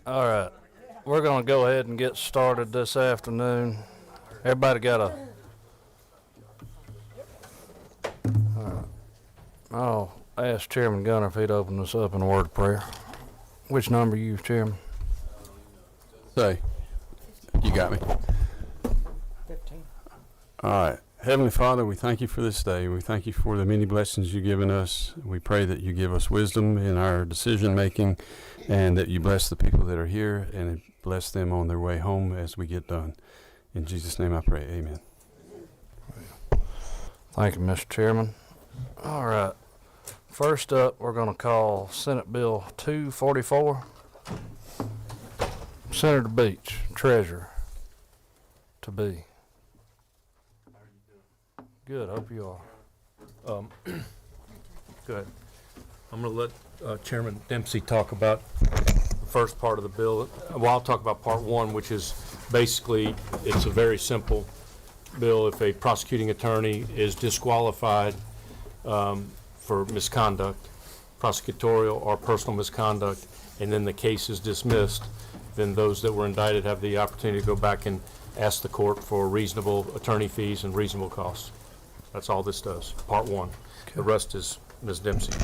All right, we're going to go ahead and get started this afternoon. Everybody got a... All right. I'll ask Chairman Gunner if he'd open us up in a word of prayer. Which number you, Chairman? Say, you got me. 15. All right. Heavenly Father, we thank you for this day. We thank you for the many blessings you've given us. We pray that you give us wisdom in our decision making and that you bless the people that are here and bless them on their way home as we get done. In Jesus' name I pray. Amen. Thank you, Mr. Chairman. All right. First up, we're going to call Senate Bill 244. Senator Beach, Treasurer, to be. Good, hope you are. Good. I'm going to let Chairman Dempsey talk about the first part of the bill. Well, I'll talk about part one, which is basically, it's a very simple bill. If a prosecuting attorney is disqualified for misconduct, prosecutorial or personal misconduct, and then the case is dismissed, then those that were indicted have the opportunity to go back and ask the court for reasonable attorney fees and reasonable costs. That's all this does, part one. Okay. The rest is Ms. Dempsey,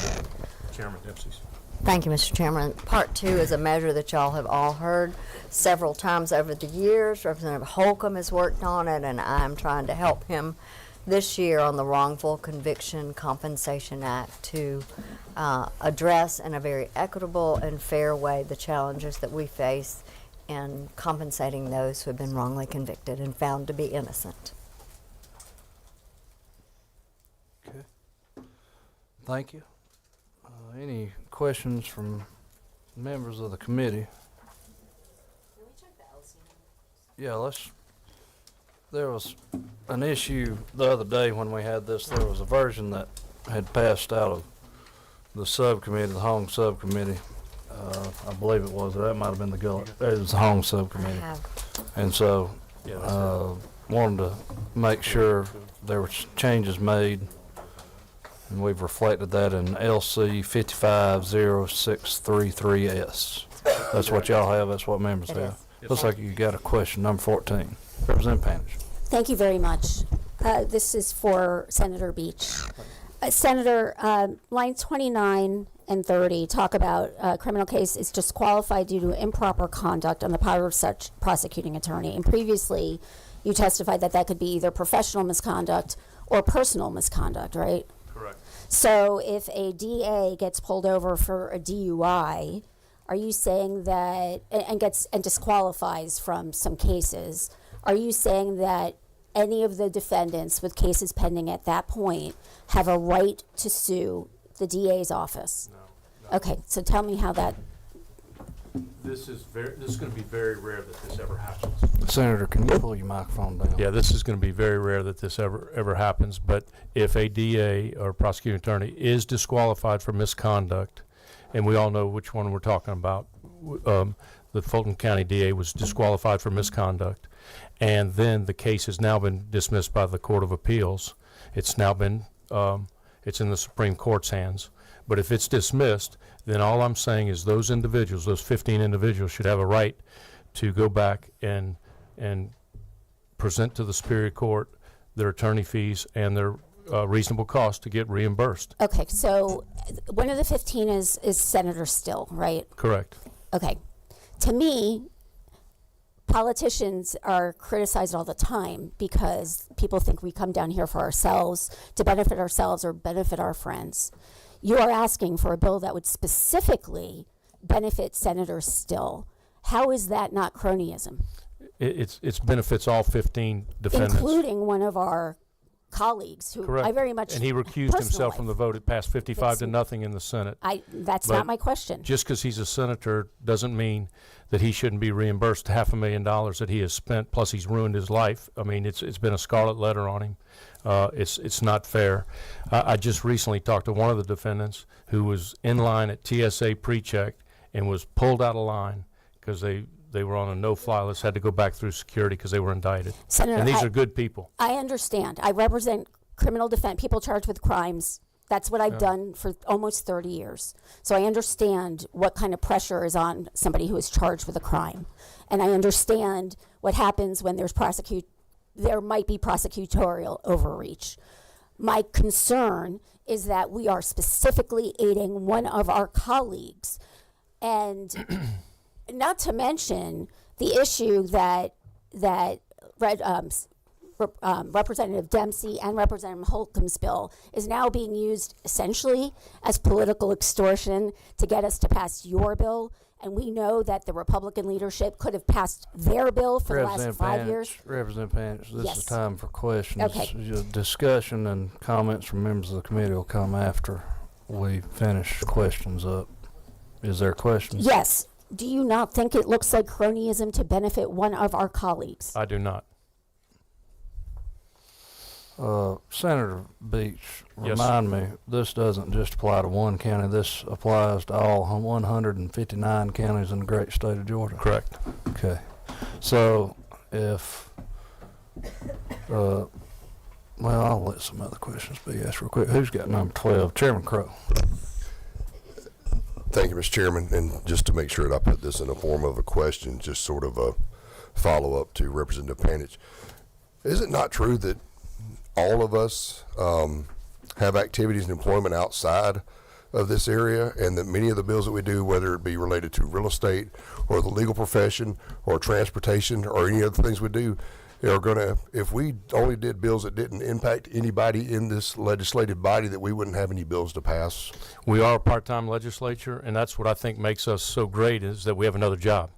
Chairman Dempsey's. Thank you, Mr. Chairman. Part two is a measure that y'all have all heard several times over the years. Representative Holcomb has worked on it, and I'm trying to help him this year on the Wrongful Conviction Compensation Act to address in a very equitable and fair way the challenges that we face in compensating those who have been wrongly convicted and found to be innocent. Okay. Thank you. Any questions from members of the committee? Can we check the LC? Yeah, there was an issue the other day when we had this. There was a version that had passed out of the subcommittee, the Hong subcommittee. I believe it was. That might have been the Gullet. It was the Hong subcommittee. And so wanted to make sure there were changes made. And we've reflected that in LC 550633S. That's what y'all have. That's what members have. Looks like you got a question, number 14. Representative Panish. Thank you very much. This is for Senator Beach. Senator, line 29 and 30 talk about criminal case is disqualified due to improper conduct on the part of such prosecuting attorney. And previously, you testified that that could be either professional misconduct or personal misconduct, right? Correct. So if a DA gets pulled over for a DUI, are you saying that, and disqualifies from some cases, are you saying that any of the defendants with cases pending at that point have a right to sue the DA's office? No. Okay, so tell me how that... This is going to be very rare that this ever happens. Senator, can you pull your microphone down? Yeah, this is going to be very rare that this ever happens. But if a DA or prosecuting attorney is disqualified for misconduct, and we all know which one we're talking about, the Fulton County DA was disqualified for misconduct, and then the case has now been dismissed by the Court of Appeals. It's now been, it's in the Supreme Court's hands. But if it's dismissed, then all I'm saying is those individuals, those 15 individuals, should have a right to go back and present to the Superior Court their attorney fees and their reasonable cost to get reimbursed. Okay, so one of the 15 is Senator Still, right? Correct. Okay. To me, politicians are criticized all the time because people think we come down here for ourselves, to benefit ourselves or benefit our friends. You are asking for a bill that would specifically benefit Senator Still. How is that not cronyism? It benefits all 15 defendants. Including one of our colleagues who Correct. I very much and he recused himself from the vote. It passed 55 to nothing in the Senate. That's But not my question. Just because he's a senator doesn't mean that he shouldn't be reimbursed $500,000 that he has spent, plus he's ruined his life. I mean, it's been a scarlet letter on him. It's not fair. I just recently talked to one of the defendants who was in line at TSA pre-check and was pulled out of line because they were on a no-fly list, had to go back through security because they were indicted. Senator, and these are good people. I understand. I represent criminal defense, people charged with crimes That's what I've done for almost 30 years. So I understand what kind of pressure is on somebody who is charged with a crime. And I understand what happens when there might be prosecutorial overreach. My concern is that we are specifically aiding one of our colleagues. And not to mention the issue that Representative Dempsey and Representative Holcomb's bill is now being used essentially as political extortion to get us to pass your bill. And we know that the Republican leadership could have passed their bill for the last 5 years. Representative Panich, this Yes. is time for questions. Okay. Your discussion and comments from members of the committee will come after we finish questions up. Is there questions? Yes. Do you not think it looks like cronyism to benefit one of our colleagues? I do not. Senator Beach, Yes. remind me, this doesn't just apply to one county. This applies to all 159 counties in the great state of Georgia. Correct. Okay. So if, well, I'll let some other questions be asked real quick. Who's got number 12? Chairman Crow. Thank you, Mr. Chairman. And just to make sure that I put this in the form of a question, just sort of a follow-up to Representative Panich. Is it not true that all of us have activities and employment outside of this area, and that many of the bills that we do, whether it be related to real estate or the legal profession or transportation or any other things we do, are going to, if we only did bills that didn't impact anybody in this legislative body, that we wouldn't have any bills to pass? We are a part-time legislature, and that's what I think makes us so great, is that we have another job.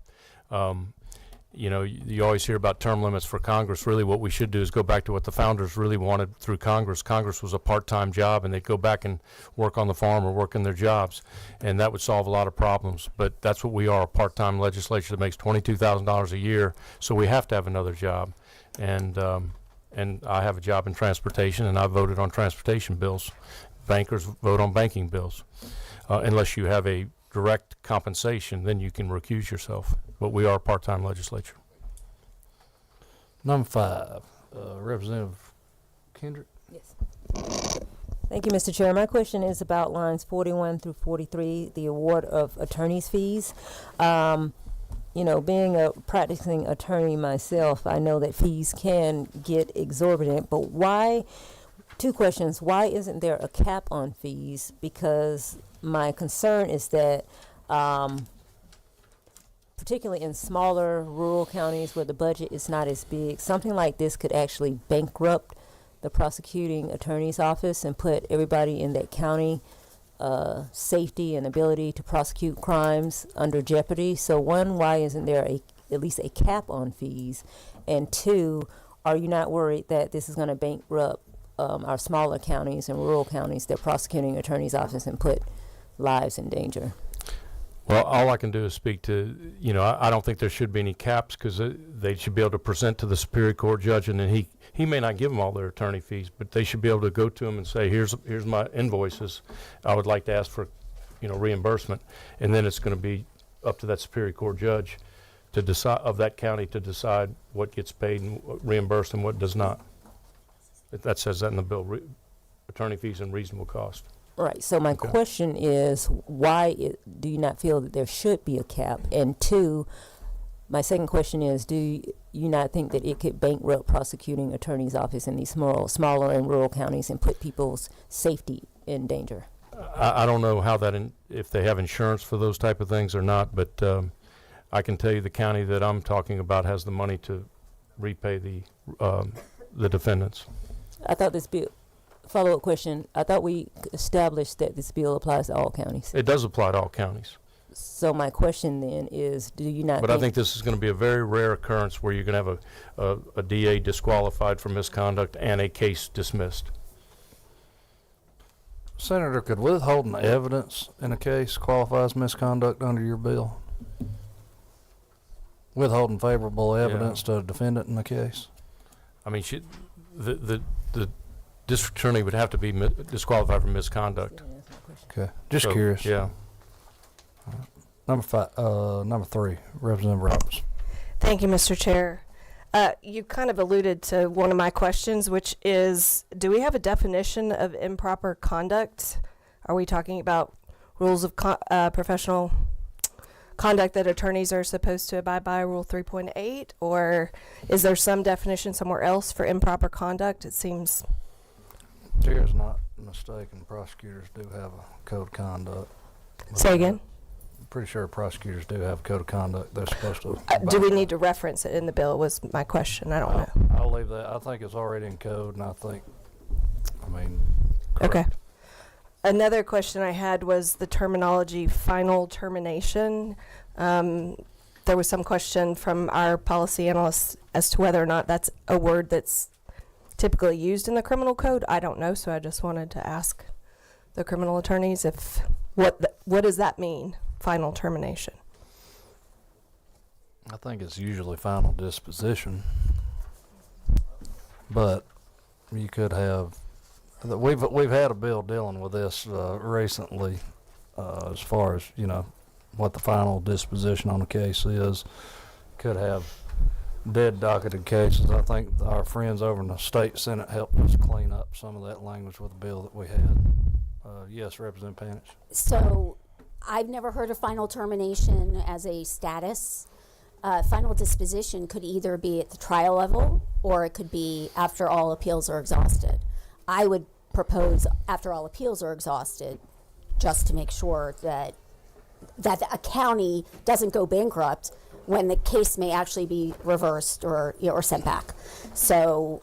You know, you always hear about term limits for Congress. Really what we should do is go back to what the founders really wanted through Congress. Congress was a part-time job, and they'd go back and work on the farm or work in their jobs, and that would solve a lot of problems. But that's what we are, a part-time legislature that makes $22,000 a year, so we have to have another job. And I have a job in transportation, and I voted on transportation bills. Bankers vote on banking bills. Unless you have a direct compensation, then you can recuse yourself. But we are a part-time legislature. Number 5, Representative Kendrick. Yes. Thank you, Mr. Chair. My question is about lines 41 through 43, the award of attorney's fees. You know, being a practicing attorney myself, I know that fees can get exorbitant, but why, 2 questions, why isn't there a cap on fees? Because my concern is that, particularly in smaller rural counties where the budget is not as big, something like this could actually bankrupt the prosecuting attorney's office and put everybody in that county safety and ability to prosecute crimes under jeopardy. So 1, why isn't there at least a cap on fees? And 2, are you not worried that this is going to bankrupt our smaller counties and rural counties, their prosecuting attorney's office, and put lives in danger? Well, all I can do is speak to, you know, I don't think there should be any caps, because they should be able to present to the Superior Court judge, and then he may not give them all their attorney fees, but they should be able to go to him and say, here's my invoices. I would like to ask for, you know, reimbursement. And then it's going to be up to that Superior Court judge to decide, of that county, to decide what gets paid and reimbursed and what does not. That says that in the bill, attorney fees and reasonable cost. Right. So my question is, why do you not feel that there should be a cap? And 2, my second question is, do you not think that it could bankrupt prosecuting attorney's office in these smaller and rural counties and put people's safety in danger? I don't know how that, if they have insurance for those type of things or not, but I can tell you the county that I'm talking about has the money to repay the defendants. I thought this bill, follow-up question, I thought we established that this bill applies to all counties. It does apply to all counties. So my question then is, do you not But I think this is going to be a very rare occurrence where you're going to have a DA disqualified for misconduct and a case dismissed. Senator, could withholding evidence in a case qualify as misconduct under your bill? Withholding favorable evidence to a defendant in the case? I mean, the district attorney would have to be disqualified for misconduct. Okay, just So, curious. Yeah. Number 3, Representative Roberts. Thank you, Mr. Chair. You kind of alluded to one of my questions, which is, do we have a definition of improper conduct? Are we talking about rules of professional conduct that attorneys are supposed to abide by, Rule 3.8? Or is there some definition somewhere else for improper conduct? It seems... Chair's not mistaken, prosecutors do have a code of conduct. Say again? I'm pretty sure prosecutors do have a code of conduct they're supposed to. Do we abide need to reference it in the bill was my question. I don't by. know. I'll leave that. I think it's already in code, and I mean, Okay. correct. Another question I had was the terminology final termination. There was some question from our policy analysts as to whether or not that's a word that's typically used in the criminal code. I don't know, so I just wanted to ask the criminal attorneys if what does that mean, final termination? I think it's usually final disposition, but you could have. We've had a bill dealing with this recently, as far as what the final disposition on the case is. Could have dead docketed cases. I think our friends over in the state senate helped us clean up some of that language with the bill that we had. Yes, Representative Panich. So I've never heard of final termination as a status. Final disposition could either be at the trial level or it could be after all appeals are exhausted. I would propose after all appeals are exhausted, just to make sure that a county doesn't go bankrupt when the case may actually be reversed or sent back. So,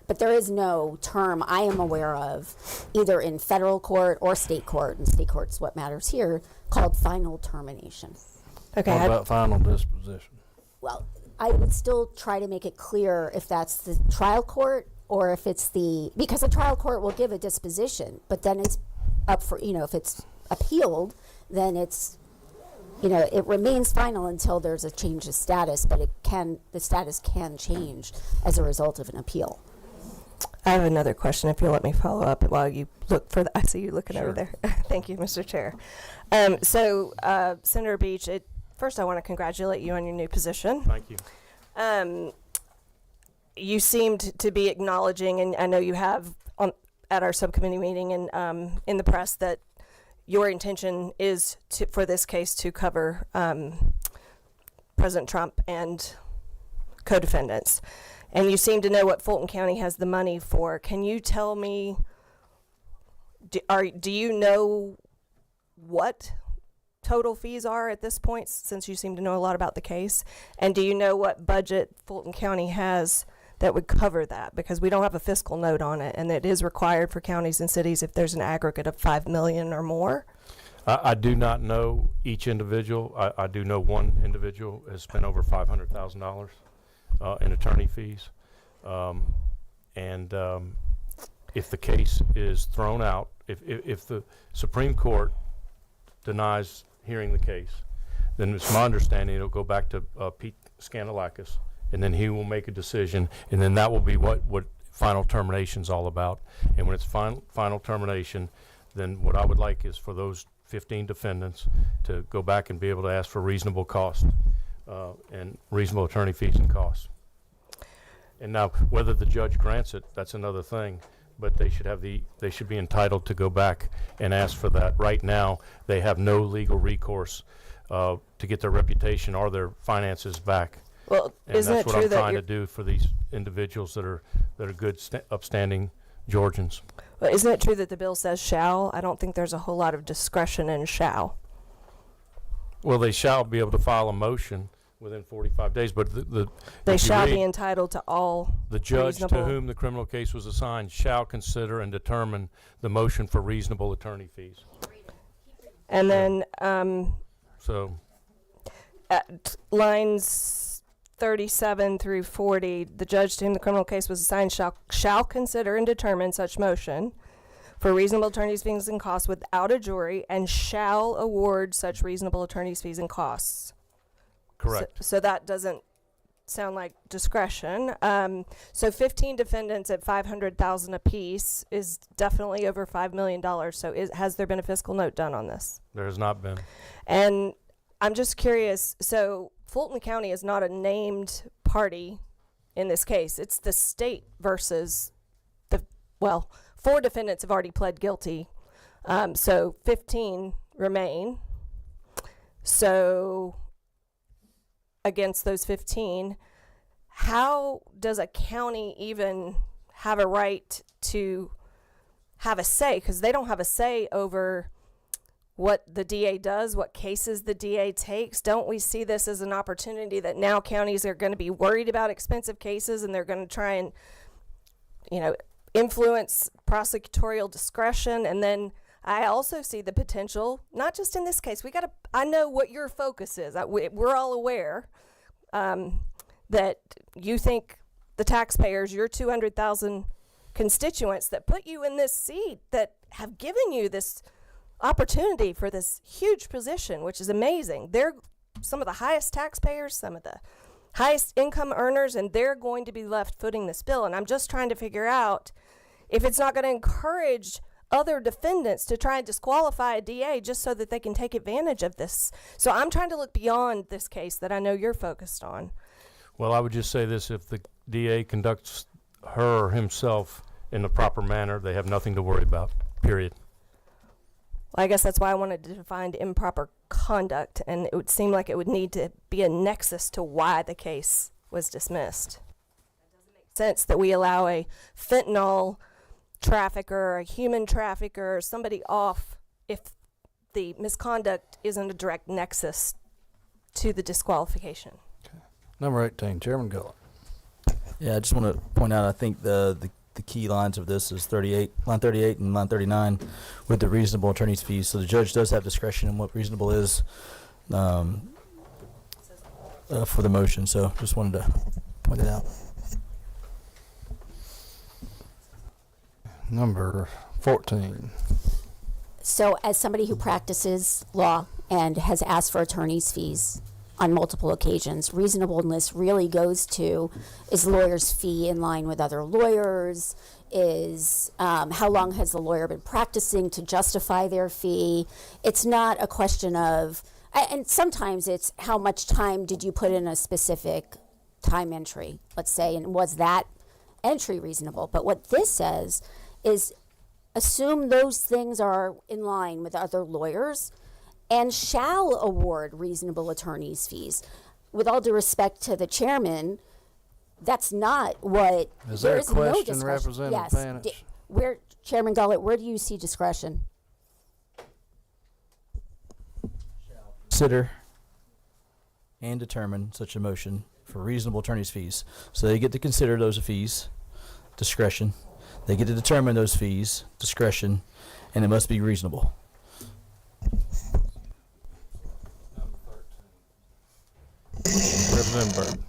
but there is no term I am aware of, either in federal court or state court, and state court's what matters here, called final termination. Okay. What about final disposition? Well, I would still try to make it clear if that's the trial court or if it's because the trial court will give a disposition, but then it's up for, if it's appealed, then it's, it remains final until there's a change of status, but the status can change as a result of an appeal. I have another question if you'll let me follow up while you look for I see you looking over Sure. there. Thank you, Mr. Chair. So, Senator Beach, first I want to congratulate you on your new position. Thank you. You seemed to be acknowledging, and I know you have at our subcommittee meeting and in the press, that your intention is for this case to cover President Trump and co-defendants. And you seem to know what Fulton County has the money for. Can you tell me, do you know what total fees are at this point, since you seem to know a lot about the case? And do you know what budget Fulton County has that would cover that? Because we don't have a fiscal note on it, and it is required for counties and cities if there's an aggregate of $5 million or more. I do not know each individual. I do know one individual has spent over $500,000 in attorney fees. If the case is thrown out, if the Supreme Court denies hearing the case, then it's my understanding it'll go back to Pete Scandalakis, and then he will make a decision, and then that will be what final termination is all about. And when it's final termination, then what I would like is for those 15 defendants to go back and be able to ask for reasonable cost and reasonable attorney fees and costs. And now, whether the judge grants it, that's another thing. But they should be entitled to go back and ask for that. Right now, they have no legal recourse to get their reputation or their finances back. Well, And isn't that's it what true I'm that trying to do for these individuals that are good, upstanding Georgians. well, isn't it true that the bill says shall? I don't think there's a whole lot of discretion in shall. Well, they shall be able to file a motion within 45 days, but They if you shall be read, entitled to all the judge to reasonable- whom the criminal case was assigned shall consider and determine the motion for reasonable attorney fees. And then So, at lines 37 through 40, the judge to whom the criminal case was assigned shall consider and determine such motion for reasonable attorney's fees and costs without a jury, and shall award such reasonable attorney's fees and costs. correct. So that doesn't sound like discretion. So 15 defendants at $500,000 apiece is definitely over $5 million. So has there been a fiscal note done on this? There has not been. And I'm just curious, so Fulton County is not a named party in this case. It's the state versus well, 4 defendants have already pled guilty. So 15 remain. So against those 15, how does a county even have a right to have a say? Because they don't have a say over what the DA does, what cases the DA takes. Don't we see this as an opportunity that now counties are going to be worried about expensive cases and they're going to try and, influence prosecutorial discretion? And then I also see the potential, not just in this case, I know what your focus is. We're all aware that you think the taxpayers, your 200,000 constituents that put you in this seat, that have given you this opportunity for this huge position, which is amazing. They're some of the highest taxpayers, some of the highest income earners, and they're going to be left footing this bill. And I'm just trying to figure out if it's not going to encourage other defendants to try and disqualify a DA just so that they can take advantage of this. So I'm trying to look beyond this case that I know you're focused on. Well, I would just say this: if the DA conducts her or himself in the proper manner, they have nothing to worry about, period. Well, I guess that's why I wanted to define improper conduct, and it would seem like it would need to be a nexus to why the case was dismissed. It doesn't make sense that we allow a fentanyl trafficker, a human trafficker, somebody off if the misconduct isn't a direct nexus to the disqualification. Number 18, Chairman Gullett. Yeah, I just want to point out, I think the key lines of this is line 38 and line 39 with the reasonable attorney's fees. So the judge does have discretion in what reasonable is for the motion. So just wanted to point it out. Number 14. So as somebody who practices law and has asked for attorney's fees on multiple occasions, reasonableness really goes to, is the lawyer's fee in line with other lawyers? Is how long has the lawyer been practicing to justify their fee? It's not a question of, and sometimes it's how much time did you put in a specific time entry, let's say, and was that entry reasonable? But what this says is assume those things are in line with other lawyers and shall award reasonable attorney's fees. With all due respect to the chairman, that's not what. Is there a question, no Representative Panitch? Where, Chairman Gullett, where do you see discretion? Consider and determine such a motion for reasonable attorney's fees. So they get to consider those fees, discretion. They get to determine those fees, discretion, and it must be reasonable. Representative Burton.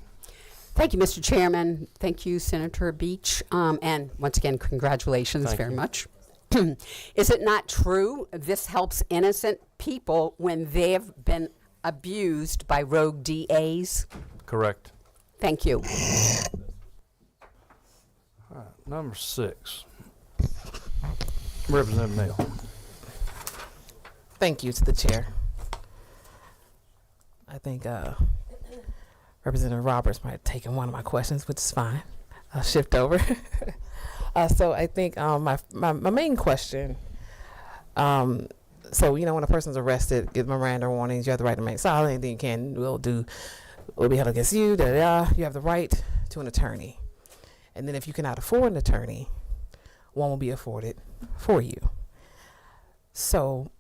Thank you, Mr. Chairman. Thank you, Senator Beach. And once again, congratulations Thank very you. much. Is it not true this helps innocent people when they've been abused by rogue DAs? Correct. Thank you. All right, number 6. Representative Neal. Thank you to the chair. I think Representative Roberts might have taken one of my questions, which is fine. I'll shift over. So I think my main question, so, when a person's arrested, get Miranda warnings, you have the right to remain silent, anything you can will be held against you, you have the right to an attorney. And then if you cannot afford an attorney, one will be afforded for you. So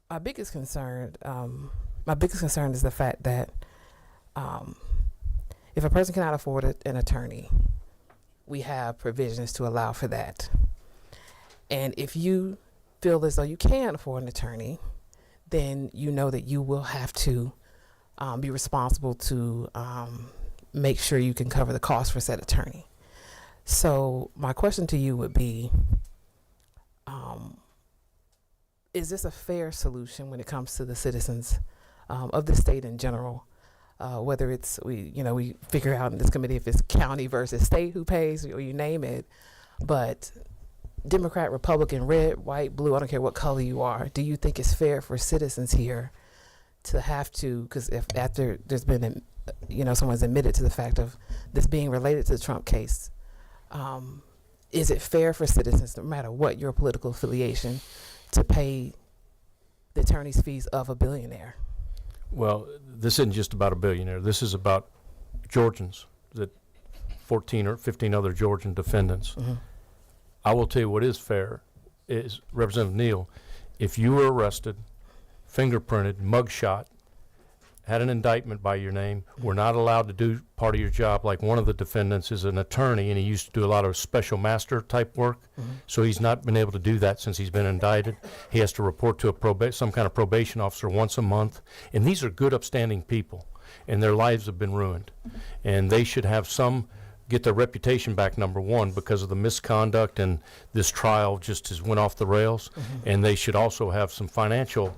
my biggest concern is the fact that if a person cannot afford an attorney, we have provisions to allow for that. And if you feel as though you can't afford an attorney, then you know that you will have to be responsible to make sure you can cover the cost for said attorney. So my question to you would be, is this a fair solution when it comes to the citizens of the state in general? Whether it's we figure out in this committee if it's county versus state who pays, or you name it, but Democrat, Republican, red, white, blue, I don't care what color you are, do you think it's fair for citizens here to have to, because if after there's been, someone's admitted to the fact of this being related to the Trump case, is it fair for citizens, no matter what your political affiliation, to pay the attorney's fees of a billionaire? Well, this isn't just about a billionaire. This is about Georgians, that 14 or 15 other Georgian defendants. Mm-hmm. I will tell you what is fair is, Representative Neal, if you were arrested, fingerprinted, mugshot, had an indictment by your name, were not allowed to do part of your job. Like one of the defendants is an attorney, and he used to do a lot of special master type work. Mm-hmm. So he's not been able to do that since he's been indicted. He has to report to some kind of probation officer once a month. And these are good, upstanding people, and their lives have been ruined. And they should have get their reputation back, number one, because of the misconduct, and this trial just went off the rails. Mm-hmm. And they should also have some financial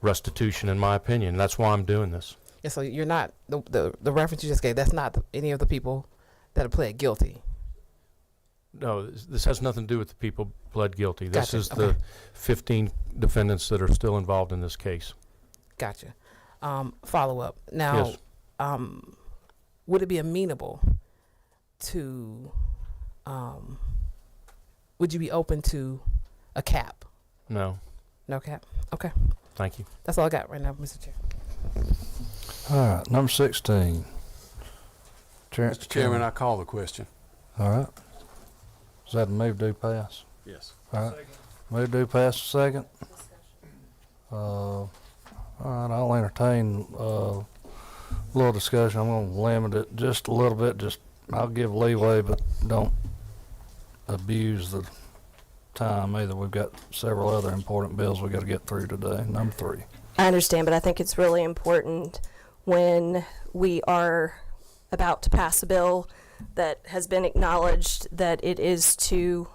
restitution, in my opinion. That's why I'm doing this. Yeah, so you're not, the reference you just gave, that's not any of the people that have pled guilty. No, this has nothing to do with the people pled guilty. This Gotcha. is Okay. the 15 defendants that are still involved in this case. Gotcha. Follow up. Now, Yes. Would it be amenable to, would you be open to a cap? No, No cap? Okay. thank you. That's all I got right now, Mr. Chair. All right, number 16. Mr. Chairman, I call the question. All right. Is that a move to pass? Yes. All right. Move to pass a second. All right, I'll entertain a little discussion. I'm going to limit it just a little bit. I'll give leeway, but don't abuse the time either. We've got several other important bills we got to get through today. Number 3. I understand, but I think it's really important when we are about to pass a bill that has been acknowledged that it is to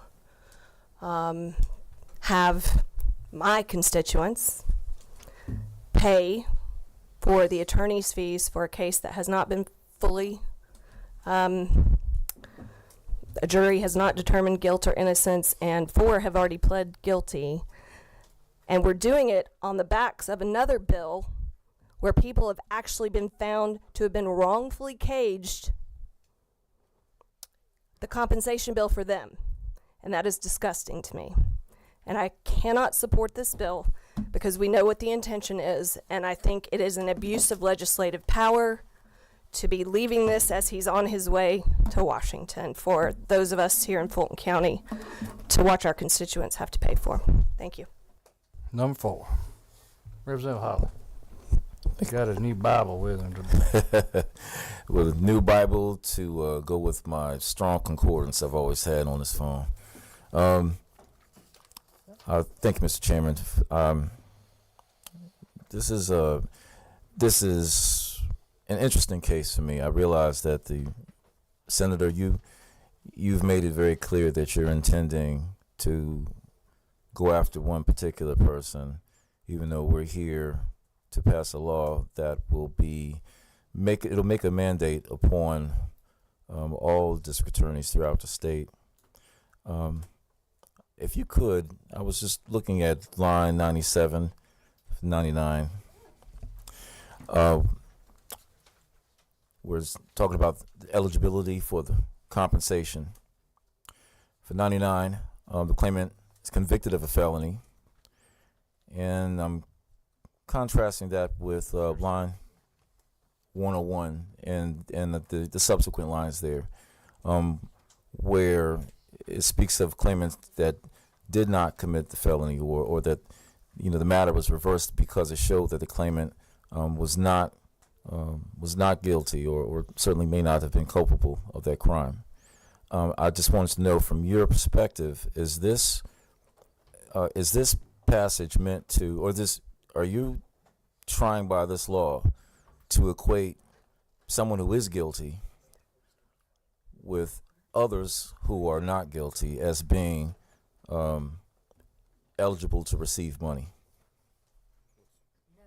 have my constituents pay for the attorney's fees for a case that has not been fully, a jury has not determined guilt or innocence, and 4 have already pled guilty. And we're doing it on the backs of another bill where people have actually been found to have been wrongfully caged, the compensation bill for them. And that is disgusting to me. And I cannot support this bill because we know what the intention is, and I think it is an abuse of legislative power to be leaving this as he's on his way to Washington for those of us here in Fulton County to watch our constituents have to pay for. Thank you. Number 4. Representative Holly. Got a new Bible with him today. With a new Bible to go with my strong concordance I've always had on this phone. Thank you, Mr. Chairman. This is an interesting case for me. I realize that Senator, you've made it very clear that you're intending to go after one particular person, even though we're here to pass a law that will make a mandate upon all district attorneys throughout the state. If you could, I was just looking at line 97, 99. We're talking about the eligibility for the compensation. For 99, the claimant is convicted of a felony, and I'm contrasting that with line 101 and the subsequent lines there, where it speaks of claimants that did not commit the felony, or that the matter was reversed because it showed that the claimant was not guilty, or certainly may not have been culpable of that crime. I just wanted to know, from your perspective, is this passage meant to, or are you trying by this law to equate someone who is guilty with others who are not guilty as being eligible to receive money?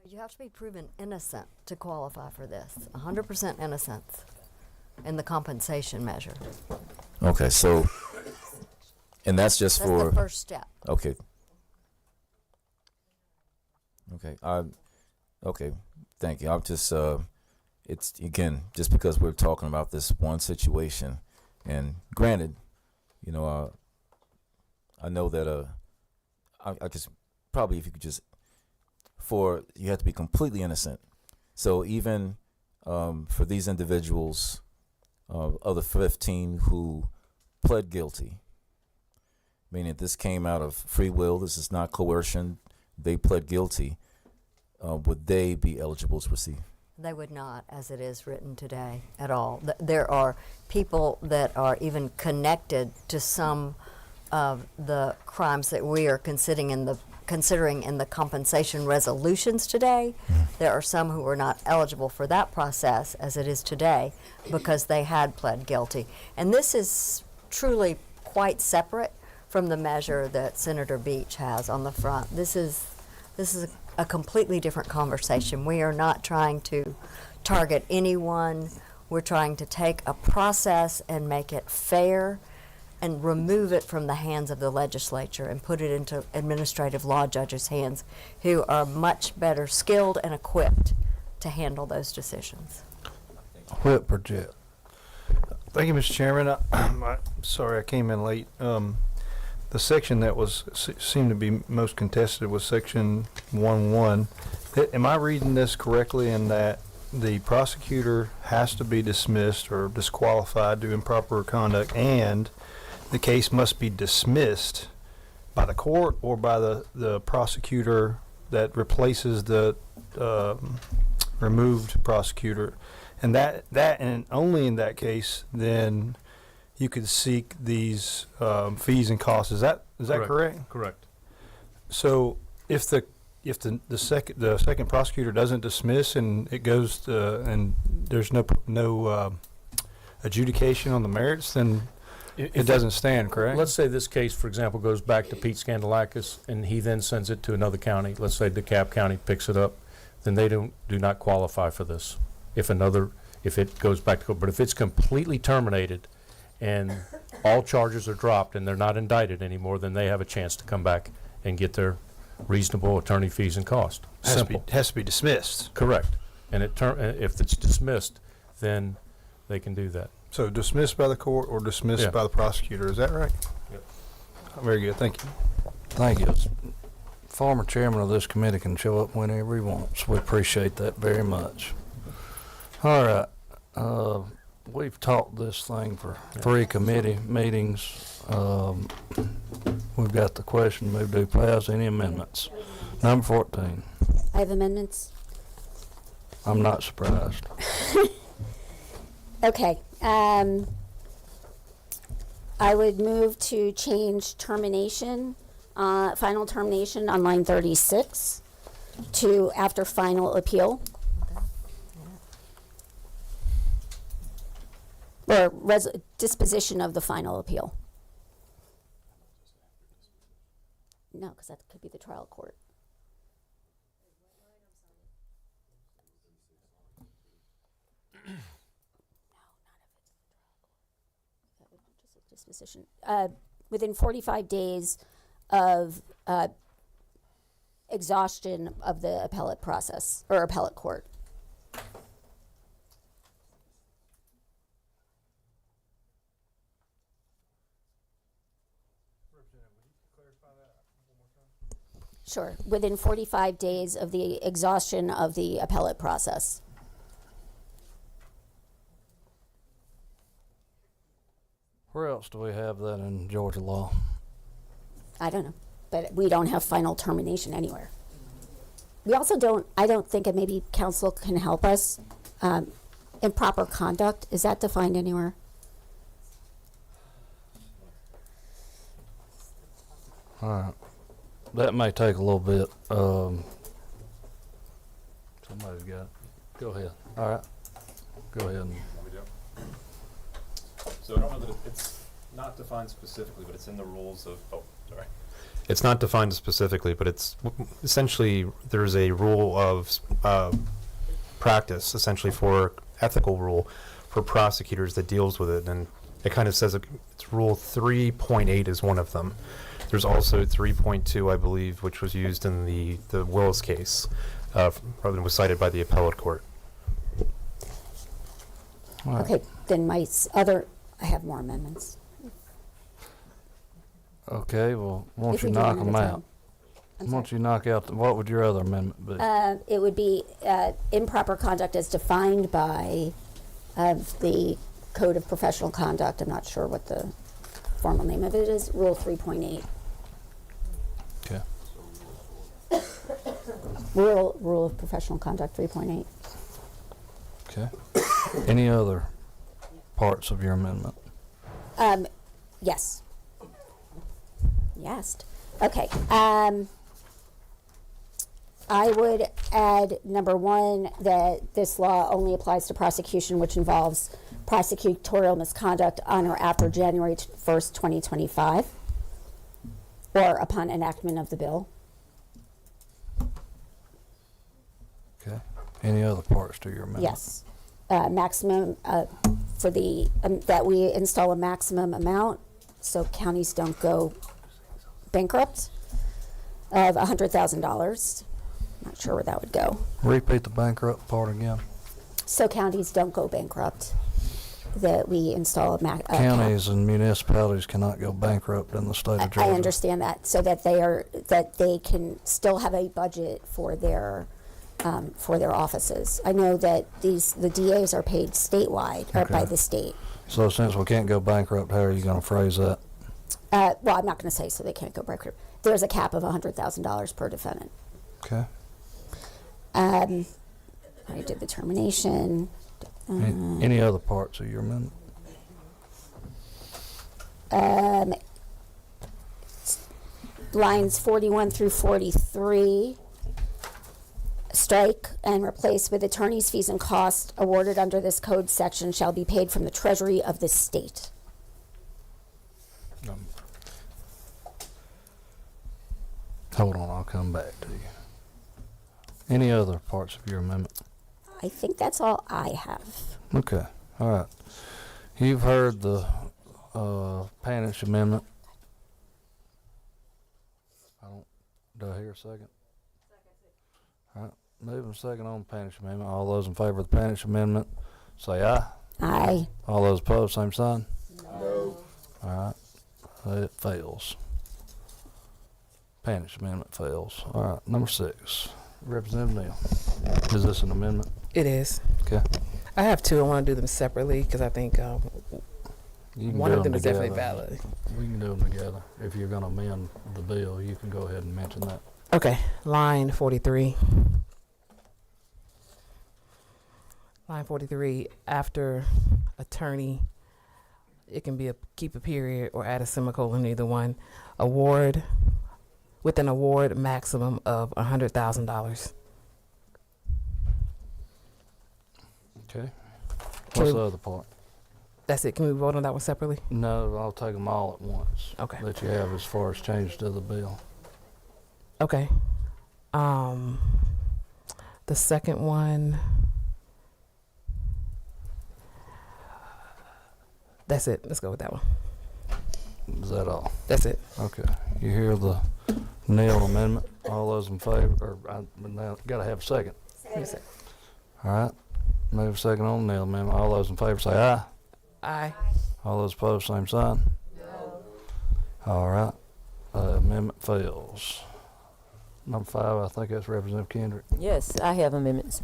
You have to be proven innocent to qualify for this. 100% innocence in the compensation measure. Okay, so, and that's just That's for the first step. Okay. Okay, thank you. I'm just, it's, again, just because we're talking about this one situation, and granted, you know, I know that, I just, probably if you could just, you have to be completely innocent. So even, for these individuals, of the 15 who pled guilty, meaning this came out of free will, this is not coercion, they pled guilty, would they be eligible to receive? They would not, as it is written today, at all. There are people that are even connected to some of the crimes that we are considering in the compensation resolutions today. There are some who are not eligible for that process as it is today because they had pled guilty. And this is truly quite separate from the measure that Senator Beach has on the front. This is a completely different conversation. We are not trying to target anyone. We're trying to take a process and make it fair and remove it from the hands of the legislature and put it into administrative law judges' hands who are much better skilled and equipped to handle those decisions. Whip project. Thank you, Mr. Chairman. I'm sorry I came in late. The section that seemed to be most contested was section 1.1. Am I reading this correctly in that the prosecutor has to be dismissed or disqualified due improper conduct, and the case must be dismissed by the court or by the prosecutor that replaces the removed prosecutor? And that and only in that case then you could seek these fees and costs. Is that correct? Correct. So if the second prosecutor doesn't dismiss and it goes to, and there's no adjudication on the merits, then it doesn't stand, correct? Let's say this case, for example, goes back to Pete Scandalakis, and he then sends it to another county. Let's say DeKalb County picks it up, then they do not qualify for this. If it goes back to court, but if it's completely terminated and all charges are dropped and they're not indicted anymore, then they have a chance to come back and get their reasonable attorney fees and cost. Simple. Has to be dismissed. Correct. And if it's dismissed, then they can do that. So dismissed by the court or dismissed by the prosecutor. Is that right? Yep. Very good. Thank you. Thank you. Former chairman of this committee can show up whenever he wants. We appreciate that very much. All right. We've talked this thing for 3 committee meetings. We've got the question, move to pass. Any amendments? Number 14. I have amendments. I'm not surprised. Okay. I would move to change termination, final termination on line 36 to after final appeal. Or disposition of the final appeal. No, because that could be the trial court. No, not if it's the trial court. That would just a disposition. Within 45 days of exhaustion of the appellate process or appellate court. Sure, within 45 days of the exhaustion of the appellate process. Where else do we have that in Georgia law? I don't know, but we don't have final termination anywhere. We also I don't think, and maybe counsel can help us, improper conduct, is that defined anywhere? All right. That may take a little bit. Somebody's got it. Go ahead. All right. Go ahead. So I don't know that it's not defined specifically, but it's in the rules of, It's not defined specifically, but it's essentially, there's a rule of practice, essentially for ethical rule for prosecutors that deals with it. And it kind of says it's rule 3.8 is one of them. There's also 3.2, I believe, which was used in the Willis case. rather than was cited by the appellate court. All right. Okay, then I have more amendments. Okay, well, why don't If you we do knock one at them a out? time. I'm Why don't sorry. you knock out, what would your other amendment be? It would be improper conduct as defined by the Code of Professional Conduct. I'm not sure what the formal name of it is. Rule 3.8. Okay. Rule of Professional Conduct 3.8. Okay. Any other parts of your amendment? Yes. Yes. Okay. I would add number 1 that this law only applies to prosecution which involves prosecutorial misconduct on or after January 1st, 2025, or upon enactment of the bill. Okay. Any other parts to your amendment? Yes. Maximum for the that we install a maximum amount so counties don't go bankrupt of $100,000. Not sure where that would go. Repeat the bankrupt part again. So counties don't go bankrupt. That we install a Counties and municipalities cannot go bankrupt in the state of Georgia. I understand that, so that they can still have a budget for their offices. I know that the DAs are paid statewide or by Okay. the state. So since we can't go bankrupt, how are you going to phrase that? Well, I'm not going to say so they can't go bankrupt. There's a cap of $100,000 per defendant. Okay. I did the termination. Any other parts of your amendment? Lines 41 through 43, strike and replace with attorney's fees and costs awarded under this code section shall be paid from the treasury of the state. Hold on, I'll come back to you. Any other parts of your amendment? I think that's all I have. Okay, all right. You've heard the Panish amendment. Do I hear a second? All right, moving second on the Panish amendment. All those in favor of the Panish amendment, say aye. Aye. All those opposed, same sign. No. All right, it fails. Panish amendment fails. All right, number 6. Representative Neal. Is this an amendment? It is. Okay. I have 2. I want to do them separately because I think You can one do of them is together. definitely valid. We can do them together. If you're going to amend the bill, you can go ahead and mention that. Okay, line 43. Line 43, after attorney, it can be keep a period or add a semicolon, either one. Award, with an award maximum of $100,000. Okay. Can What's we- the other part? That's it. Can we vote on that one separately? No, I'll take them all at once. Okay. That you have as far as changes to the bill. Okay. The second one. That's it. Let's go with that one. Is that all? That's it. Okay. You hear the Neal amendment? All those in favor, or now got to have a second. Second. All right. Move second on the Neal amendment. All those in favor say aye. Aye. All those opposed, same sign. No. All right. Amendment fails. Number 5, I think that's Representative Kendrick. Yes, I have amendments.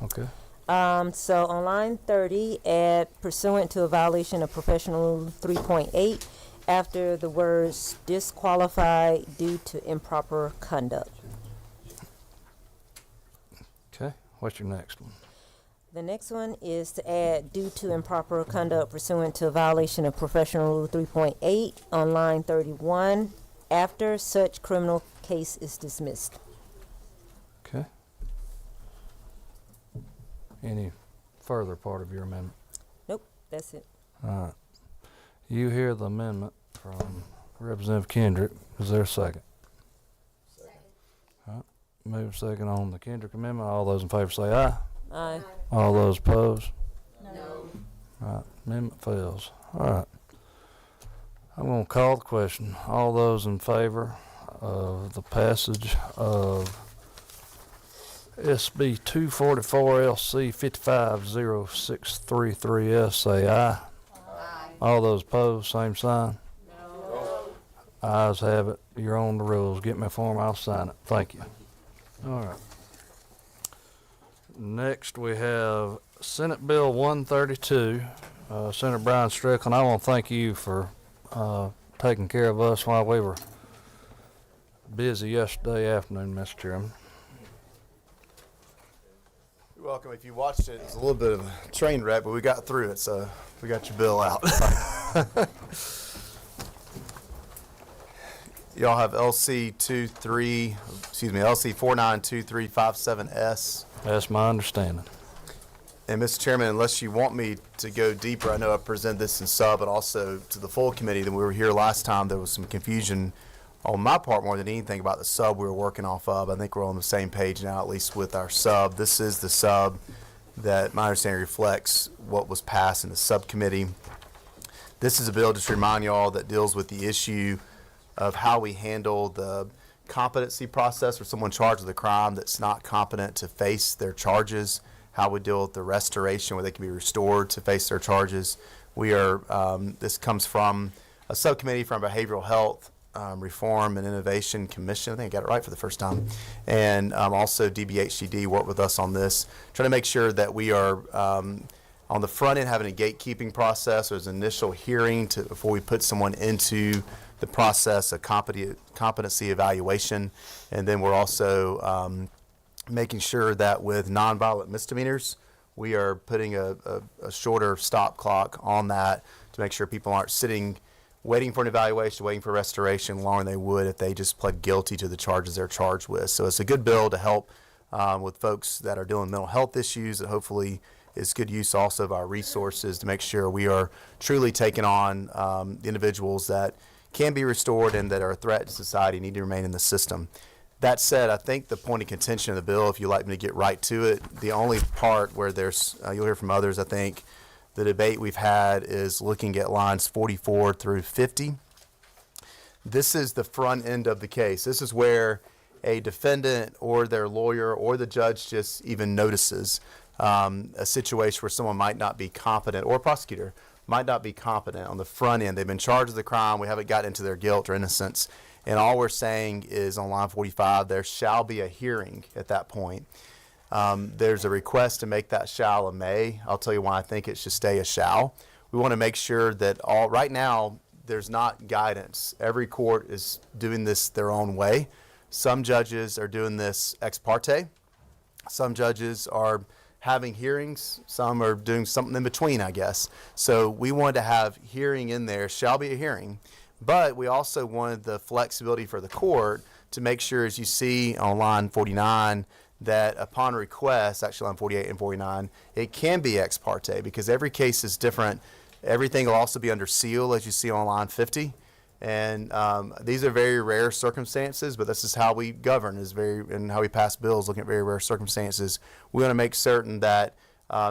Okay. So on line 30, add pursuant to a violation of professional 3.8 after the words disqualified due to improper conduct. Okay. What's your next one? The next one is to add due to improper conduct pursuant to a violation of professional rule 3.8 on line 31 after such criminal case is dismissed. Okay. Any further part of your amendment? Nope, that's it. All right. You hear the amendment from Representative Kendrick. Is there a second? Second. All right. Move second on the Kendrick amendment. All those in favor say aye. Aye. All those opposed? No. All right. Amendment fails. All right. I'm going to call the question. All those in favor of the passage of SB 244 LC 550633S, say aye. All those opposed, same sign. Ayes have it. You're on the rules. Get me a form, I'll sign it. Thank you. All right. Next, we have Senate Bill 132. Senator Brian Strickland, I want to thank you for taking care of us while we were busy yesterday afternoon, Mr. Chairman. You're welcome. If you watched it, it's a little bit of a train wreck, but we got through it, so we got your bill out. Y'all have LC 492357S. That's my understanding. And Mr. Chairman, unless you want me to go deeper, I know I presented this in sub, but also to the full committee. That we were here last time, there was some confusion on my part more than anything about the sub we were working off of. I think we're on the same page now, at least with our sub. This is the sub that my understanding reflects what was passed in the subcommittee. This is a bill, just to remind y'all, that deals with the issue of how we handle the competency process for someone charged with a crime that's not competent to face their charges, how we deal with the restoration where they can be restored to face their charges. We are, this comes from a subcommittee from Behavioral Health Reform and Innovation Commission. I think I got it right for the first time. And also DBHCD worked with us on this, trying to make sure that we are on the front end having a gatekeeping process. There's an initial hearing before we put someone into the process, a competency evaluation, and then we're also making sure that with nonviolent misdemeanors, we are putting a shorter stop clock on that to make sure people aren't sitting waiting for an evaluation, waiting for restoration longer than they would if they just pled guilty to the charges they're charged with. So it's a good bill to help with folks that are dealing with mental health issues, that hopefully is good use also of our resources to make sure we are truly taking on the individuals that can be restored and that are a threat to society, need to remain in the system. That said, I think the point of contention of the bill, if you'd like me to get right to it, the only part where there's, you'll hear from others, I think, the debate we've had is looking at lines 44 through 50. This is the front end of the case. This is where a defendant or their lawyer or the judge just even notices a situation where someone might not be competent, or a prosecutor might not be competent on the front end. They've been charged with a crime. We haven't gotten into their guilt or innocence. And all we're saying is on line 45, there shall be a hearing at that point. There's a request to make that shall a may. I'll tell you why I think it should stay a shall. We want to make sure that right now, there's not guidance. Every court is doing this their own way. Some judges are doing this ex parte. Some judges are having hearings. Some are doing something in between, I guess. So we wanted to have hearing in there, shall be a hearing. But we also wanted the flexibility for the court to make sure, as you see on line 49, that upon request, actually on 48 and 49, it can be ex parte because every case is different. Everything will also be under seal, as you see on line 50. And these are very rare circumstances, but this is how we govern, and how we pass bills, looking at very rare circumstances. We want to make certain that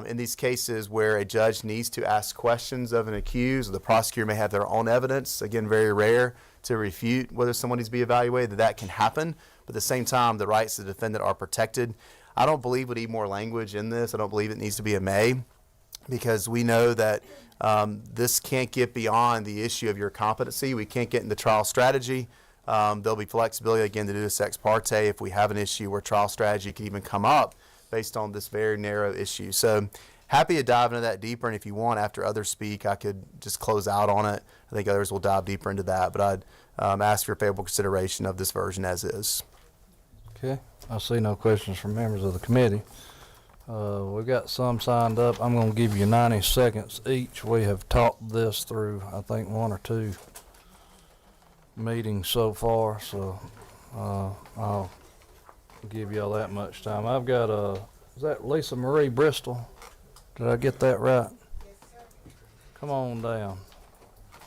in these cases where a judge needs to ask questions of an accused, or the prosecutor may have their own evidence, again, very rare, to refute whether someone needs to be evaluated, that can happen. But at the same time, the rights of the defendant are protected. I don't believe we need more language in this. I don't believe it needs to be a may, because we know that this can't get beyond the issue of your competency. We can't get into trial strategy. There'll be flexibility, again, to do this ex parte if we have an issue where trial strategy can even come up based on this very narrow issue. So happy to dive into that deeper, and if you want, after others speak, I could just close out on it. I think others will dive deeper into that, but I'd ask for favorable consideration of this version as is. Okay, I see no questions from members of the committee. We've got some signed up. I'm going to give you 90 seconds each. We have talked this through, I think, 1 or 2 meetings so far, so I'll give y'all that much time. I've got is that Lisa Marie Bristol? Did I get that right? Yes, sir. Come on down.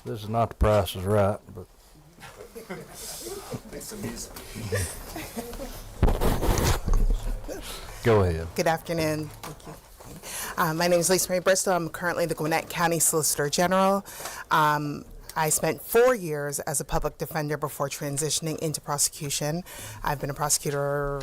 This is not The Price is Right, but go ahead. Good afternoon. Thank you. My name is Lisa Marie Bristol. I'm currently the Gwinnett County Solicitor General. I spent 4 years as a public defender before transitioning into prosecution. I've been a prosecutor,